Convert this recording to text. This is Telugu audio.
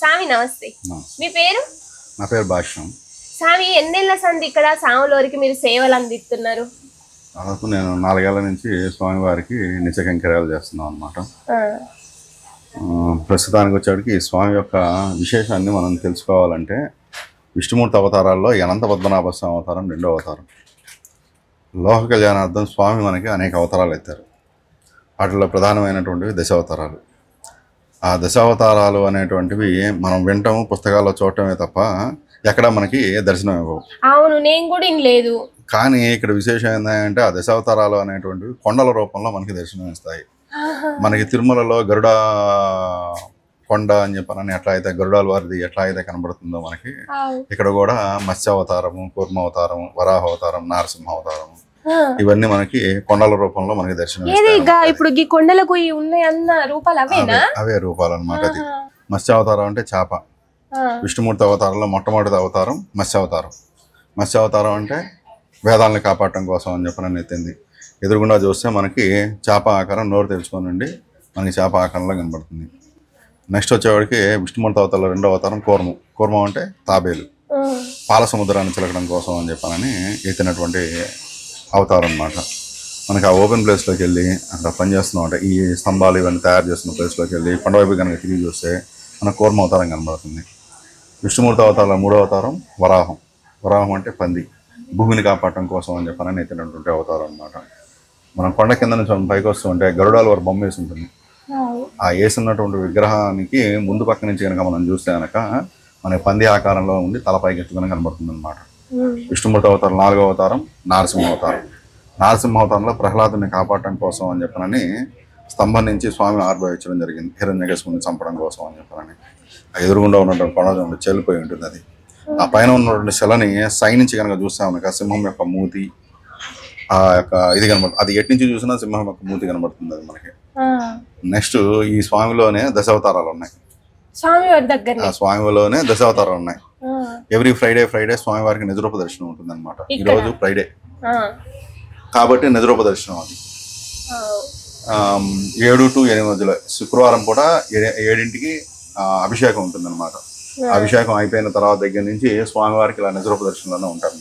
స్వామి నమస్తే. మీ పేరు? నా పేరు భాష్యం. స్వామి ఎన్నేళ్ల సంది ఇక్కడ సాములవారికి మీరు సేవలు అందిస్తున్నారు? దాదాపు నేను 4 ఏళ్ల నుంచి స్వామివారికి నిత్య కైంకర్యాలు చేస్తున్నాం అనమాట. ప్రస్తుతానికి వచ్చేటికి స్వామి యొక్క విశేషాన్ని మనం తెలుసుకోవాలంటే విష్ణుమూర్తి అవతారాల్లో అనంత పద్మనాభ స్వామి అవతారం 2వ అవతారం. లోక కళ్యాణార్థం స్వామి మనకి అనేక అవతారాలు ఎత్తారు. వాటిలో ప్రధానమైనటువంటివి దశావతారాలు. ఆ దశావతారాలు అనేటువంటివి మనం వింటాము, పుస్తకాల్లో చూడటమే తప్ప ఎక్కడ మనకి దర్శనం ఇవ్వవు. అవును, నేను కూడా లేదు. కానీ ఇక్కడ విశేషం ఏంటంటే ఆ దశావతారాలు అనేటువంటివి కొండల రూపంలో మనకి దర్శనం ఇస్తాయి. మనకి తిరుమలలో గరుడ కొండ అని చెప్పనని ఎట్లా అయితే గరుడాల వారిది ఎట్లా అయితే కనబడుతుందో మనకి ఇక్కడ కూడా మత్స్యావతారము, కూర్మావతారం, వరాహ అవతారం, నరసింహ అవతారము ఇవన్నీ మనకి కొండల రూపంలో మనకి దర్శనం ఇప్పుడు ఈ కొండలకు ఉన్నాయన్న రూపాలు అవే రూపాలు అనమాట. అది మత్స్యావతారం అంటే చేప. విష్ణుమూర్తి అవతారంలో మొట్టమొదటి అవతారం మత్స్యావతారం. మత్స్యావతారం అంటే వేదాలను కాపాడటం కోసం అని చెప్పని ఎత్తింది. ఎదురుగుండా చూస్తే మనకి చేప ఆకారం నోరు తెరుచుకోనండి మనకి చేప ఆకారంలో కనబడుతుంది. నెక్స్ట్ వచ్చేవాడికి విష్ణుమూర్తి అవతారంలో 2వ అవతారం కూర్మం. కూర్మం అంటే తాబేలు, పాల సముద్రాన్ని చిలకడం కోసం అని చెప్పనని ఎత్తినటువంటి అవతారం అన్నమాట. మనకి ఆ ఓపెన్ ప్లేస్లోకి వెళ్ళి అక్కడ పనిచేస్తున్నాం అంటే ఈ స్తంభాలు ఇవన్నీ తయారు చేస్తున్న ప్లేస్లోకి వెళ్ళి కొండవైపు కనుక తిరిగి చూస్తే మనకు కూర్మ అవతారం కనబడుతుంది. విష్ణుమూర్తి అవతారంలో 3వ అవతారం వరాహం. వరాహం అంటే పంది, భూమిని కాపాడటం కోసం అని చెప్పనని ఎత్తినటువంటి అవతారం అన్నమాట. మనం కొండ కింద నుంచి పైకి వస్తూ ఉంటే గరుడాల వారి బొమ్మ వేసి ఉంటుంది. ఆ వేసినటువంటి విగ్రహానికి ముందు పక్క నుంచి కనుక మనం చూస్తే కనుక మనకి పంది ఆకారంలో ఉండి తలపైకి ఎత్తుకుని కనబడుతుంది అనమాట. విష్ణుమూర్తి అవతారం 4వ అవతారం నారసింహ అవతారం. నారసింహ అవతారంలో ప్రహ్లాదుని కాపాడటం కోసం అని చెప్పనని స్తంభం నుంచి స్వామి ఆర్భవించడం జరిగింది, హిరణ్యకశిపుని చంపడం కోసం అని చెప్పనని. ఆ ఎదురుగుండా ఉన్నటువంటి కొండ చెల్లిపోయి ఉంటుంది. అది ఆ పైన ఉన్నటువంటి శిలని సై నుంచి కనుక చూస్తాం కనుక సింహం యొక్క మూతి ఆ యొక్క ఇది కనబడుతుంది. అది ఎటు నుంచి చూసినా సింహం యొక్క మూతి కనబడుతుంది అది మనకి. నెక్స్ట్ ఈ స్వామిలోనే దశావతారాలు ఉన్నాయి. స్వామిలోనే దశావతారాలు ఉన్నాయి. ఎవ్రీ ఫ్రైడే స్వామివారికి నిజరూప దర్శనం ఉంటుంది అనమాట. ఈ రోజు ఫ్రైడే కాబట్టి నిజరూప దర్శనం. అది 7 to 8 మధ్యలో శుక్రవారం కూడా 7ంటికి అభిషేకం ఉంటుంది అనమాట. అభిషేకం అయిపోయిన తర్వాత దగ్గర నుంచి స్వామివారికి ఇలా నిజరూప దర్శనంలోనే ఉంటారు.